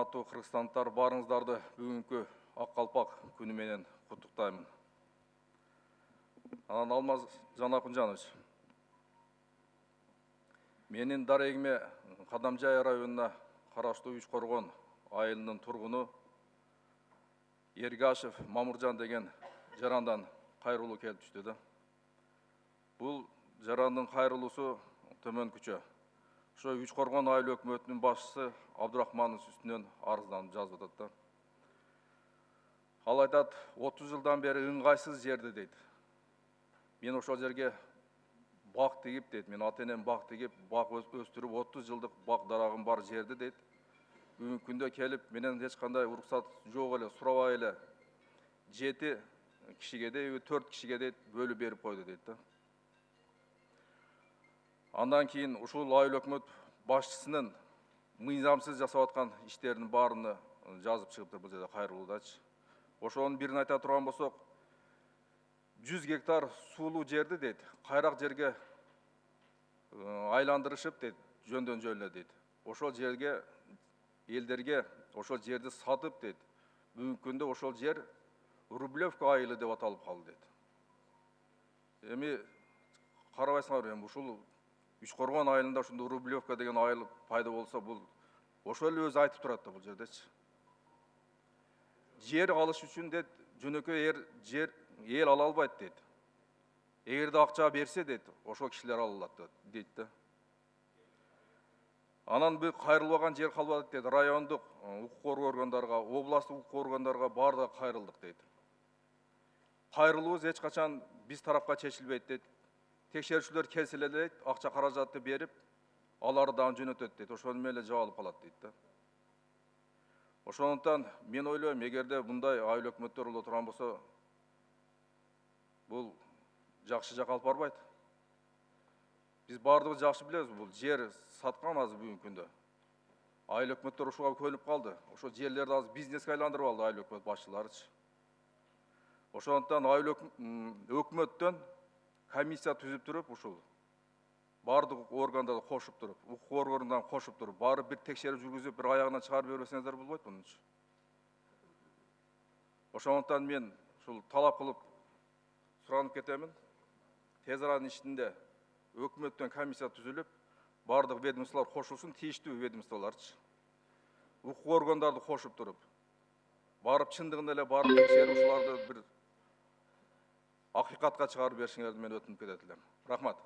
Урматтуу кыргызстандыктар, барыңыздарды бүгүнкү Ак Калпак күнү менен куттуктаймын. Анан Алмаз Жанакунжанович, менин дарегиме Кадамжай районуна караштуу Үч Коргон айылынын тургуну Эргашев Мамыржан деген жарандан кайрылуу келип түштү да. Бул жарандын кайрылуусу төмөнкүчө. Ошо Үч Коргон айыл өкмөтүнүн башчысы Абдурахманов үстүнөн арызданып жазып атат да. Ал айтат, 30 жылдан бери ыңгайсыз жерди дейт. Мен ошол жерге бак тигип дейт, мен ата-энем бак тигип, бак өстүрүп 30 жылдык бак дарагым бар жерди дейт. Бүгүнкү күндө келип, менен эч кандай уруксат жок эле, сурабай эле 7 кишиге дейби, 4 кишиге дейт бөлүп берип койду дейт да. Андан кийин ушул айыл өкмөт башчысынын мыйзамсыз жасап аткан иштеринин баарыны жазып чыгыптыр бул жерде кайрылуудачы. Ошонун бирин айта турган болсок, 100 гектар суулуу жерди дейт, кайрак жерге айландырышып дейт, жөндөн жөн эле дейт. Ошол жерге элдерге ошол жерди сатып дейт. Бүгүнкү күндө ошол жер Рублевка айылы деп аталып калды дейт. Эми карабайсыңарбы, эми ушул Үч Коргон айылында ушундай Рублевка деген айыл пайда болсо, бул ошол эле өзү айтып турат да бул жердечи. Жер алыш үчүн дейт, жөнөкөй жер эл ала албайт дейт. Эгерде акча берсе дейт, ошол кишилер ала алат дейт да. Анан бул кайрылбаган жер калбады дейт. Райондук укук коргоо органдарга, областтык укук органдарга бардыгы кайрылдык дейт. Кайрылуубуз эч качан биз тарапка чечилбейт дейт. Текшерүүчүлөр келсе эле дейт, акча каражатты берип, аларды дагы жөнөтөт дейт. Ошону менен эле жабылып калат дейт да. Ошондуктан мен ойлойм, эгерде мындай айыл өкмөттөр боло турган болсо, бул жакшы жакка алып барбайт. Биз бардыгыбыз жакшы билебиз, бул жер саткан азыр бүгүнкү күндө. Айыл өкмөттөр ушуга көнүп калды. Ошо жерлерди азыр бизнеске айландырып алды айыл өкмөт башчыларычы. Ошондуктан айыл өкмөттөн комиссия түзүп туруп, ушул бардык органдарды кошуп туруп, укук органдарынан кошуп туруп, баары бир текшерип жүргүзүп, бир аягынан чыгарып бербесеңиздер болбойт мунучу. Ошондуктан мен ушул талап кылып суранып кетемин. Тез аранын ичинде өкмөттөн комиссия түзүлүп, бардык ведомстволор кошулсун, тийиштүү ведомстволорчу. Укук органдарды кошуп туруп, барып чындыгын эле барып текшерип, ушуларды бир акыйкатка чыгарып беришиңерди мен өтүнүп кетет элем. Рахмат.